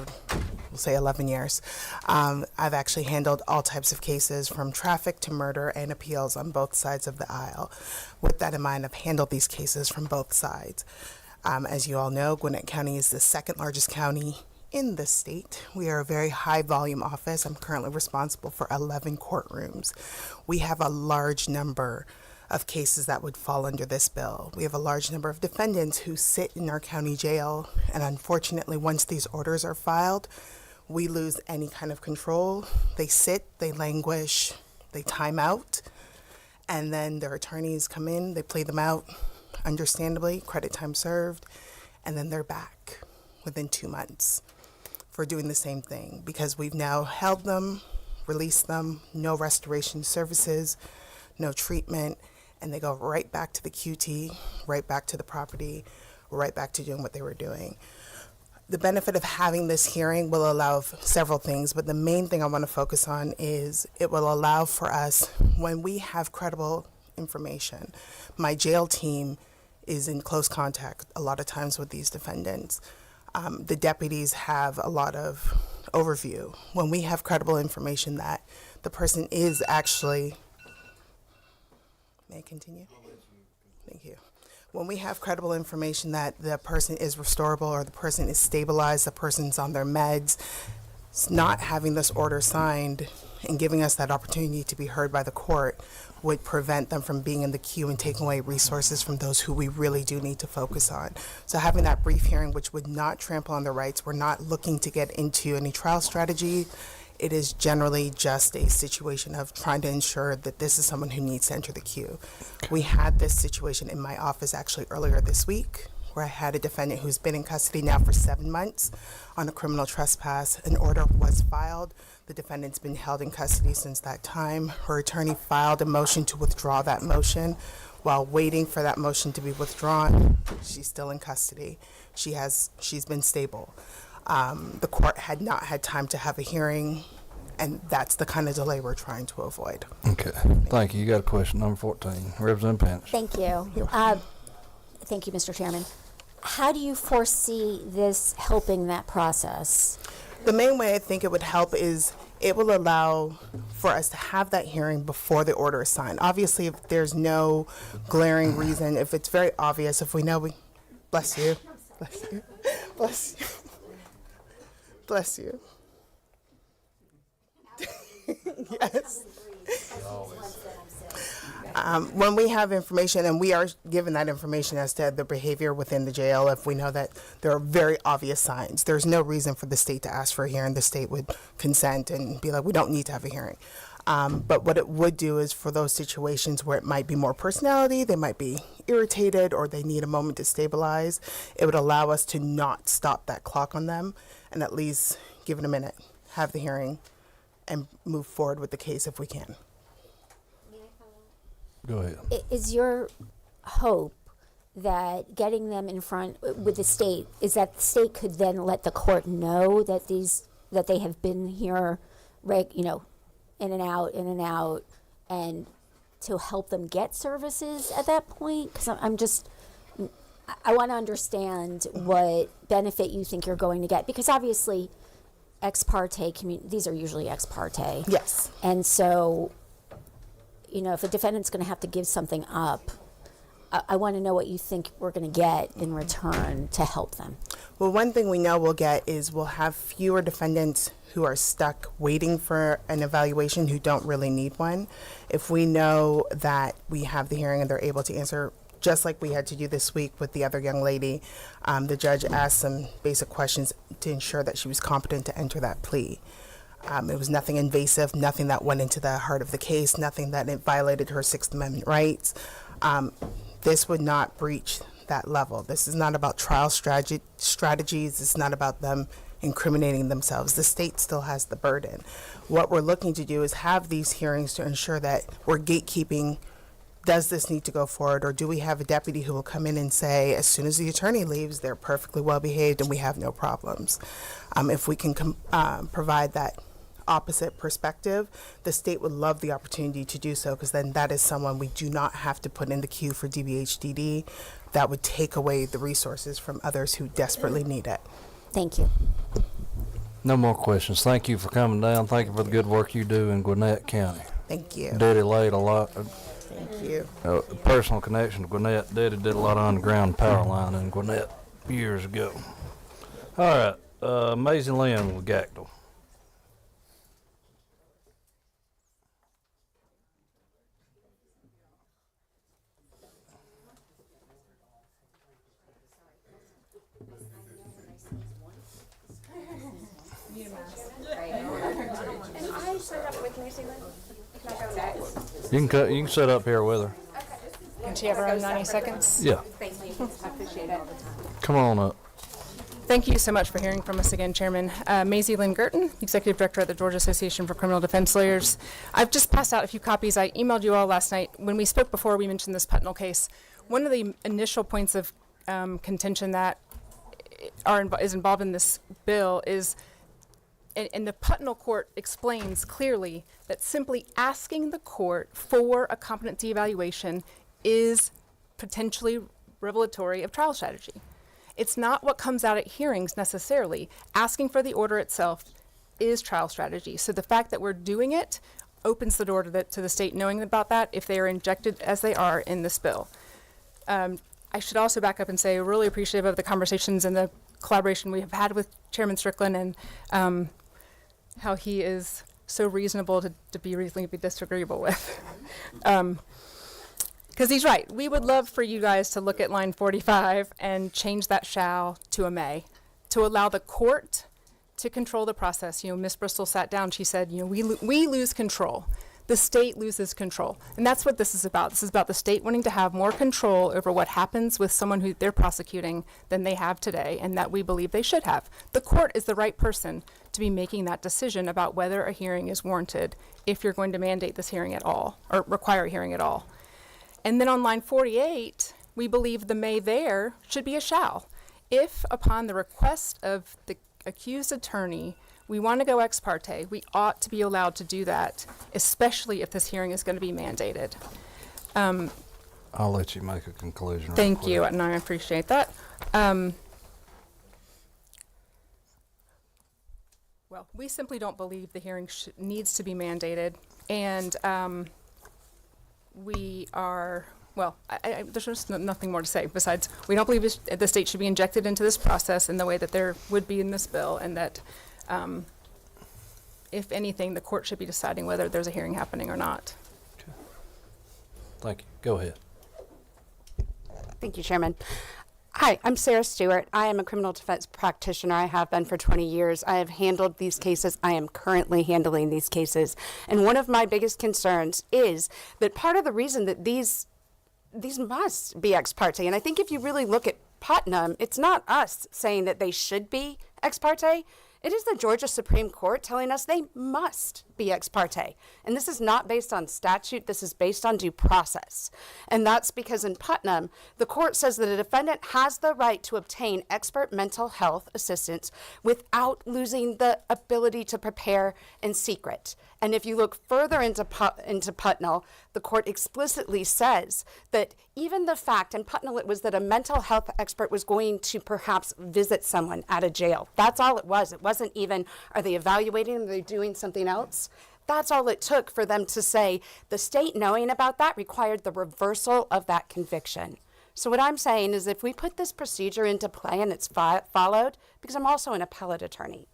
we'll say 11 years. I've actually handled all types of cases from traffic to murder and appeals on both sides of the aisle. With that in mind, I've handled these cases from both sides. As you all know, Gwinnett County is the second largest county in the state. We are a very high volume office. I'm currently responsible for 11 courtrooms. We have a large number of cases that would fall under this bill. We have a large number of defendants who sit in our county jail, and unfortunately, once these orders are filed, we lose any kind of control. They sit, they languish, they time out, and then their attorneys come in, they play them out, understandably, credit time served, and then they're back within 2 months for doing the same thing, because we've now held them, released them, no restoration services, no treatment, and they go right back to the QT, right back to the property, right back to doing what they were doing. The benefit of having this hearing will allow several things, but the main thing I want to focus on is it will allow for us, when we have credible information, my jail team is in close contact a lot of times with these defendants. The deputies have a lot of overview. When we have credible information that the person is actually, may I continue? Thank you. When we have credible information that the person is restorable or the person is stabilized, the person's on their meds, not having this order signed and giving us that opportunity to be heard by the court would prevent them from being in the queue and taking away resources from those who we really do need to focus on. So having that brief hearing, which would not trample on their rights, we're not looking to get into any trial strategy. It is generally just a situation of trying to ensure that this is someone who needs to enter the queue. We had this situation in my office actually earlier this week, where I had a defendant who's been in custody now for 7 months on a criminal trespass. An order was filed. The defendant's been held in custody since that time. Her attorney filed a motion to withdraw that motion. While waiting for that motion to be withdrawn, she's still in custody. She's been stable. The court had not had time to have a hearing, and that's the kind of delay we're trying to avoid. Okay, thank you. You got a question, number 14, Representative Panish. Thank you. Thank you, Mr. Chairman. How do you foresee this helping that process? The main way I think it would help is it will allow for us to have that hearing before the order is signed. Obviously, if there's no glaring reason, if it's very obvious, if we know we, bless you, bless you, bless you, bless you. Yes. When we have information, and we are given that information as to the behavior within the jail, if we know that there are very obvious signs, there's no reason for the state to ask for a hearing. The state would consent and be like, we don't need to have a hearing. But what it would do is for those situations where it might be more personality, they might be irritated, or they need a moment to stabilize, it would allow us to not stop that clock on them and at least give it a minute, have the hearing, and move forward with the case if we can. Go ahead. Is your hope that getting them in front with the state is that the state could then let the court know that they have been here, in and out, and to help them get services at that point? Because I want to understand what benefit you think you're going to get, because obviously ex parte these are usually ex parte. Yes. And so, if a defendant's going to have to give something up, I want to know what you think we're going to get in return to help them. Well, one thing we know we'll get is we'll have fewer defendants who are stuck waiting for an evaluation who don't really need one. If we know that we have the hearing and they're able to answer, just like we had to do this week with the other young lady, the judge asked some basic questions to ensure that she was competent to enter that plea. It was nothing invasive, nothing that went into the heart of the case, nothing that violated her Sixth Amendment rights. This would not breach that level. This is not about trial strategies. It's not about them incriminating themselves. The state still has the burden. What we're looking to do is have these hearings to ensure that we're gatekeeping. Does this need to go forward, or do we have a deputy who will come in and say, as soon as the attorney leaves, they're perfectly well behaved and we have no problems? If we can provide that opposite perspective, the state would love the opportunity to do so, because then that is someone we do not have to put in the queue for DBHDD. That would take away the resources from others who desperately need it. Thank you. No more questions. Thank you for coming down. Thank you for the good work you do in Gwinnett County. Thank you. Daddy laid a lot. Thank you. Personal connection to Gwinnett. Daddy did a lot of underground power line in Gwinnett years ago. All right, Maisie Lynn with Gactal. You can sit up here with her. Can she have her own 90 seconds? Yeah. Thank you. I appreciate it. Come on up. Thank you so much for hearing from us again, Chairman. Maisie Lynn Girton, Executive Director at the Georgia Association for Criminal Defense Lawyers. I've just passed out a few copies. I emailed you all last night. When we spoke before, we mentioned this Putnell case. One of the initial points of contention that is involved in this bill is, and the Putnell court explains clearly that simply asking the court for a competency evaluation is potentially revelatory of trial strategy. It's not what comes out at hearings necessarily. Asking for the order itself is trial strategy. So the fact that we're doing it opens the door to the state knowing about that if they are injected as they are in this bill. I should also back up and say really appreciative of the conversations and the collaboration we have had with Chairman Strickland, and how he is so reasonable to be reasonably disagreeable with. Because he's right. We would love for you guys to look at line 45 and change that shall to a may, to allow the court to control the process. You know, Ms. Bristol sat down, she said, you know, we lose control. The state loses control. And that's what this is about. This is about the state wanting to have more control over what happens with someone who they're prosecuting than they have today, and that we believe they should have. The court is the right person to be making that decision about whether a hearing is warranted if you're going to mandate this hearing at all, or require a hearing at all. And then on line 48, we believe the may there should be a shall. If upon the request of the accused attorney, we want to go ex parte, we ought to be allowed to do that, especially if this hearing is going to be mandated. I'll let you make a conclusion. Thank you, and I appreciate that. Well, we simply don't believe the hearing needs to be mandated, and we are, well, there's just nothing more to say besides we don't believe the state should be injected into this process in the way that there would be in this bill, and that if anything, the court should be deciding whether there's a hearing happening or not. Okay. Thank you. Go ahead. Thank you, Chairman. Hi, I'm Sarah Stewart. I am a criminal defense practitioner. I have been for 20 years. I have handled these cases. I am currently handling these cases. And one of my biggest concerns is that part of the reason that these must be ex parte, and I think if you really look at Putnam, it's not us saying that they should be ex parte. It is the Georgia Supreme Court telling us they must be ex parte. And this is not based on statute, this is based on due process. And that's because in Putnam, the court says that a defendant has the right to obtain expert mental health assistance without losing the ability to prepare in secret. And if you look further into Putnam, the court explicitly says that even the fact, in Putnam it was that a mental health expert was going to perhaps visit someone at a jail. That's all it was. It wasn't even, are they evaluating them, are they doing something else? That's all it took for them to say the state knowing about that required the reversal of that conviction. So what I'm saying is if we put this procedure into play and it's followed, because I'm also an appellate attorney,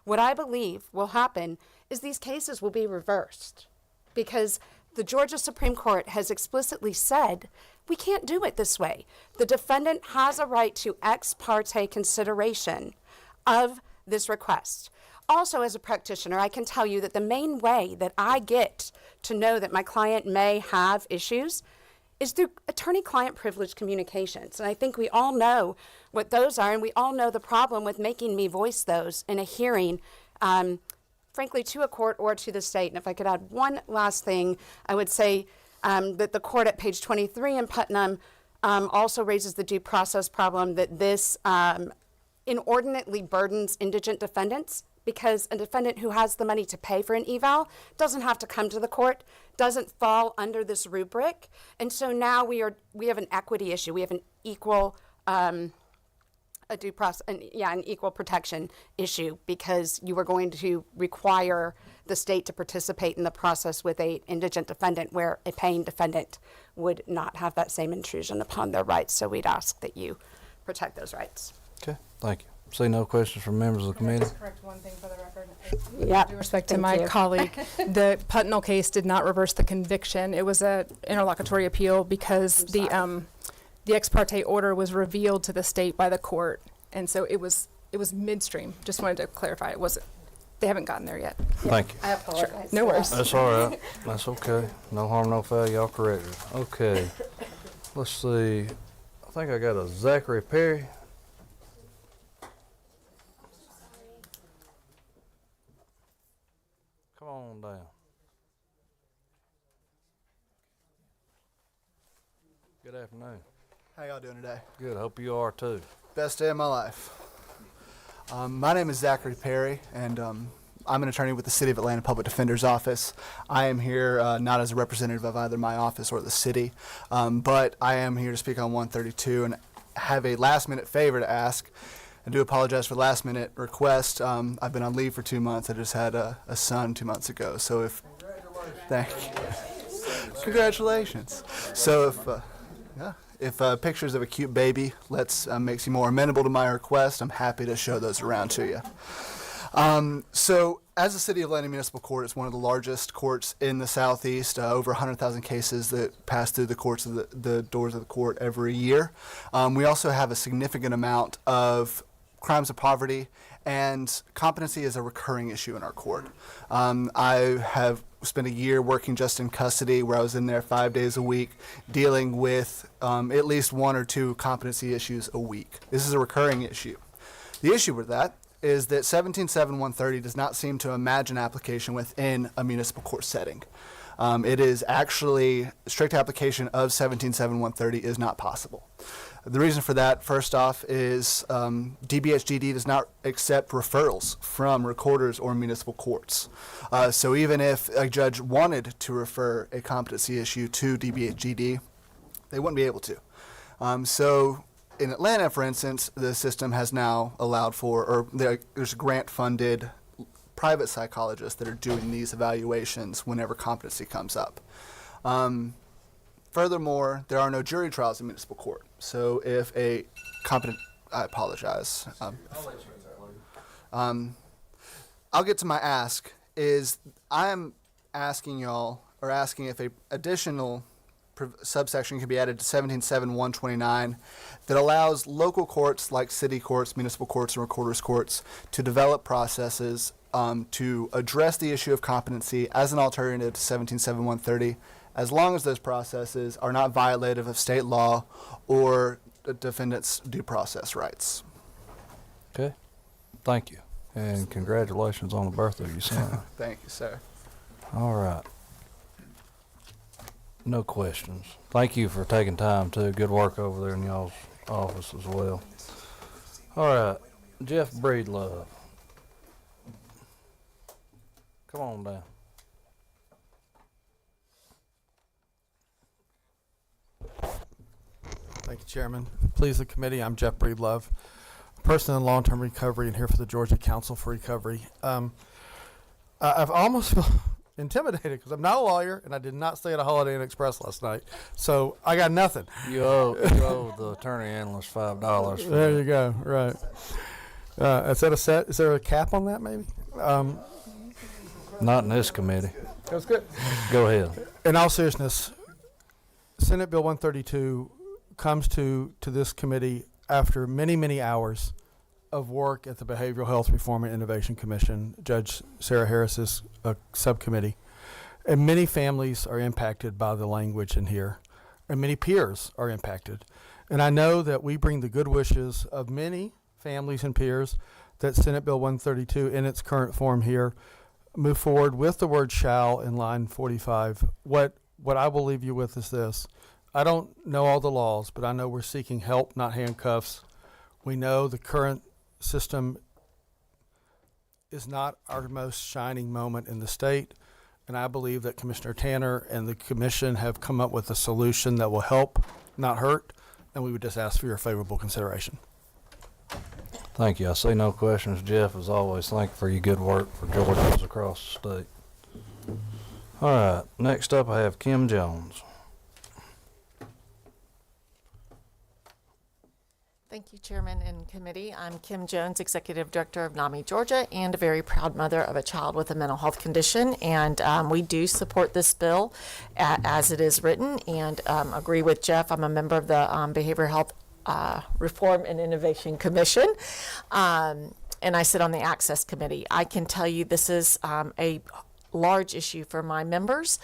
what I believe will happen is these cases will be reversed because the Georgia Supreme Court has explicitly said we can't do it this way. The defendant has a right to ex parte consideration of this request. Also, as a practitioner, I can tell you that the main way that I get to know that my client may have issues is through attorney-client privilege communications. And I think we all know what those are, and we all know the problem with making me voice those in a hearing, frankly, to a court or to the state. And if I could add one last thing, I would say that the court at page 23 in Putnam also raises the due process problem that this inordinately burdens indigent defendants. because a defendant who has the money to pay for an eval doesn't have to come to the court, doesn't fall under this rubric. And so now we have an equity issue. We have an equal a due process, an equal protection issue, because you were going to require the state to participate in the process with a indigent defendant, where a paying defendant would not have that same intrusion upon their rights. So we'd ask that you protect those rights. Okay, thank you. See no questions from members of the committee? Just correct one thing for the record. Yeah. Due respect to Thank my you. colleague, the Putnell case did not reverse the conviction. It was a interlocutory appeal because the ex parte order was revealed to the state by the court, and so it was midstream. Just wanted to clarify, it wasn't. They haven't gotten there yet. Thank you. I apologize. No worries. That's all right. That's okay. No harm, no foul. Y'all corrected. Okay. Let's see. I think I got a Zachary Perry. Come on down. Good afternoon. How y'all doing today? Good. Hope you are too. Best day of my life. My name is Zachary Perry, and I'm an attorney with the City of Atlanta Public Defender's Office. I am here not as a representative of either my office or the city, but I am here to speak on 132 and have a last-minute favor to ask. I do apologize for the last-minute request. I've been on leave for 2 months. I just had a son 2 months ago. So if, thank you. Congratulations. So if pictures of a cute baby makes you more amenable to my request, I'm happy to show those around to you. So as the City of Atlanta Municipal Court, it's one of the largest courts in the Southeast, over 100,000 cases that pass through the courts of the doors of the court every year. We also have a significant amount of crimes of poverty, and competency is a recurring issue in our court. I have spent a year working just in custody, where I was in there 5 days a week, dealing with at least 1 or 2 competency issues a week. This is a recurring issue. The issue with that is that 17.7.130 does not seem to imagine application within a municipal court setting. It is actually, strict application of 17.7.130 is not possible. The reason for that, first off, is DBHGD does not accept referrals from recorders or municipal courts. So even if a judge wanted to refer a competency issue to DBHGD, they wouldn't be able to. So in Atlanta, for instance, the system has now allowed for, or there's grant-funded private psychologists that are doing these evaluations whenever competency comes up. Furthermore, there are no jury trials in municipal court. So if a competent, I apologize. I'll get to my ask. I'm asking y'all, or asking if a additional subsection can be added to 17.7.129 that allows local courts like city courts, municipal courts, and recorders courts to develop processes to address the issue of competency as an alternative to 17.7.130, as long as those processes are not violative of state law or the defendant's due process rights. Okay. Thank you. And congratulations on the birth of your son. Thank you, sir. All right. No questions. Thank you for taking time too. Good work over there in y'all's office as well. All right. Jeff Breedlove. Come on down. Thank you, Chairman. Please, the committee, I'm Jeff Breedlove, a person in long-term recovery and here for the Georgia Council for Recovery. I've almost feel intimidated because I'm not a lawyer and I did not stay at a Holiday Inn Express last night, so I got nothing. You owe the attorney analyst $5. There you go. Right. Is that a set? Is there a cap on that, maybe? Not in this committee. That's good. Go ahead. In all seriousness, Senate Bill 132 comes to this committee after many, many hours of work at the Behavioral Health Reform and Innovation Commission, Judge Sarah Harris's subcommittee. And many families are impacted by the language in here, and many peers are impacted. And I know that we bring the good wishes of many families and peers that Senate Bill 132 in its current form here move forward with the word shall in line 45. What I will leave you with is this. I don't know all the laws, but I know we're seeking help, not handcuffs. We know the current system is not our most shining moment in the state, and I believe that Commissioner Tanner and the commission have come up with a solution that will help, not hurt, and we would just ask for your favorable consideration. Thank you. I see no questions. Jeff, as always, thank you for your good work for Georgians across the state. All right, next up I have Kim Jones. Thank you, Chairman and Committee. I'm Kim Jones, Executive Director of NAMI Georgia, and a very proud mother of a child with a mental health condition. And we do support this bill as it is written, and agree with Jeff. I'm a member of the Behavioral Health Reform and Innovation Commission, and I sit on the Access Committee. I can tell you this is a large issue for my members.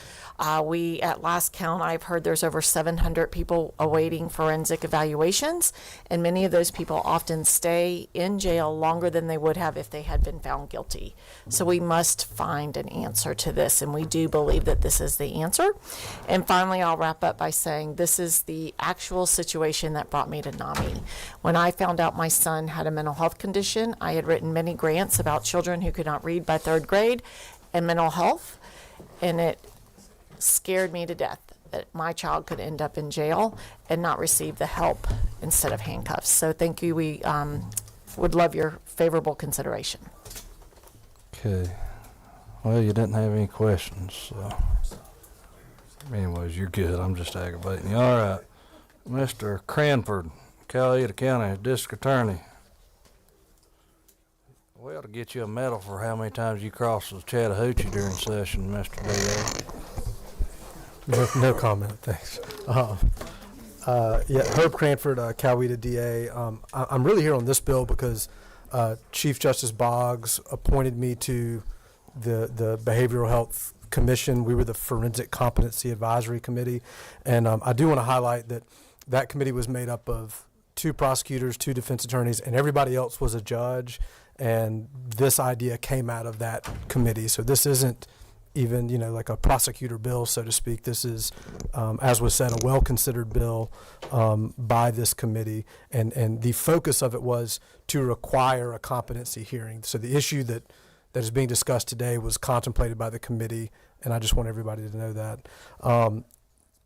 We, at last count, I've heard there's over 700 people awaiting forensic evaluations, and many of those people often stay in jail longer than they would have if they had been found guilty. So we must find an answer to this, and we do believe that this is the answer. And finally, I'll wrap up by saying this is the actual situation that brought me to NAMI. When I found out my son had a mental health condition, I had written many grants about children who could not read by 3rd grade and mental health, and it scared me to death that my child could end up in jail and not receive the help instead of handcuffs. So thank you. We would love your favorable consideration. Okay. Well, you didn't have any questions, so. Anyways, you're good. I'm just aggravating you. All right. Mr. Cranford, Coweta County District Attorney. We ought to get you a medal for how many times you crossed the Chattahoochee during session, Mr. DA. No comment, thanks. Yeah, Herb Cranford, Coweta DA. I'm really here on this bill because Chief Justice Boggs appointed me to the Behavioral Health Commission. We were the Forensic Competency Advisory Committee, and I do want to highlight that that committee was made up of 2 prosecutors, 2 defense attorneys, and everybody else was a judge. And this idea came out of that committee. So this isn't even, like a prosecutor bill, so to speak. This is, as was said, a well-considered bill by this committee. And the focus of it was to require a competency hearing. So the issue that is being discussed today was contemplated by the committee, and I just want everybody to know that.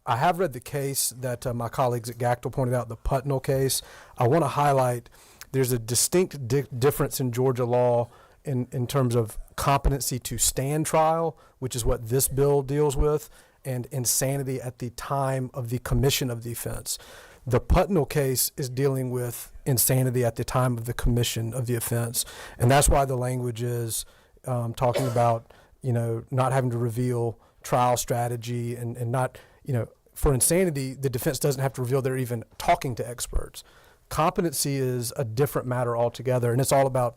I have read the case that my colleagues at Gactel pointed out, the Putnell case. I want to highlight there's a distinct difference in Georgia law in terms of competency to stand trial, which is what this bill deals with, and insanity at the time of the commission of the offense. The Putnell case is dealing with insanity at the time of the commission of the offense, and that's why the language is talking about, not having to reveal trial strategy and not, for insanity, the defense doesn't have to reveal they're even talking to experts. Competency is a different matter altogether, and it's all about,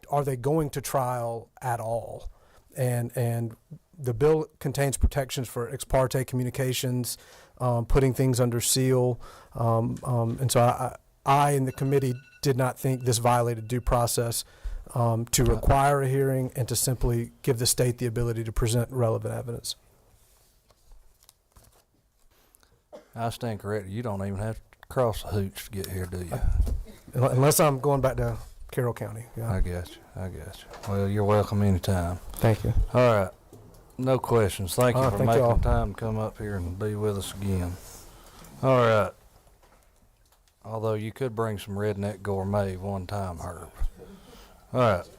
are they going to trial at all? And the bill contains protections for ex parte communications, putting things under seal, and so I and the committee did not think this violated due process to require a hearing and to simply give the state the ability to present relevant evidence. I stand corrected. You don't even have to cross the hooch to get here, do you? Unless I'm going back to Carroll County. Yeah. I got you. Well, you're welcome anytime. Thank you. All right. No questions. Thank you for making y'all. time to come up here and be with us again. All right. Although you could bring some redneck gourmet one time, Herb. All right.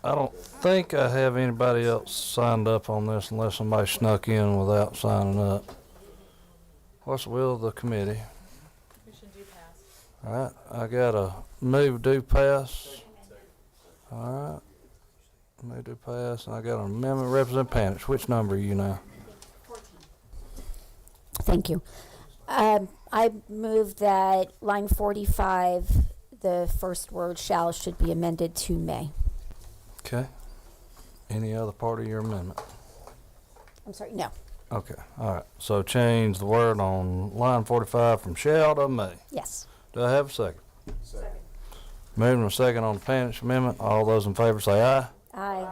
I don't think I have anybody else signed up on this unless somebody snuck in without signing up. What's the will of the committee? All right, I got a move do pass. All right, move do pass, and I got an amendment. Representative Panich, which number are you now? Thank you. I move that line 45, the first word shall should be amended to may. Okay. Any other part of your amendment? I'm sorry, no. Okay, all right. So change the word on line 45 from shall to may. Yes. Do I have a second? Second. Moving a second on the Panich amendment. All those in favor say aye. Aye.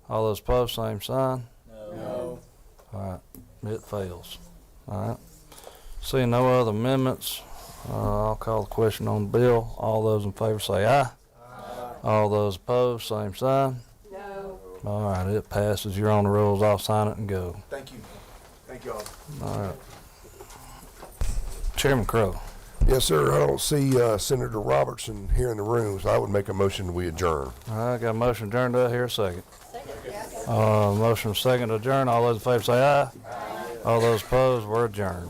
All those opposed, same sign. No. All right, it fails. All right. Seeing no other amendments, I'll call the question on the bill. All those in favor say aye. Aye. All those opposed, same sign. No. All right, it passes. You're on the rules. I'll sign it and go. Thank you. Thank you all. All right. Chairman Crow. Yes, sir. I don't see Senator Robertson here in the room, so I would make a motion we adjourn. All right, got a motion adjourned. Do I hear a second? Motion second to adjourn. All those in favor say aye. All those opposed, we're adjourned.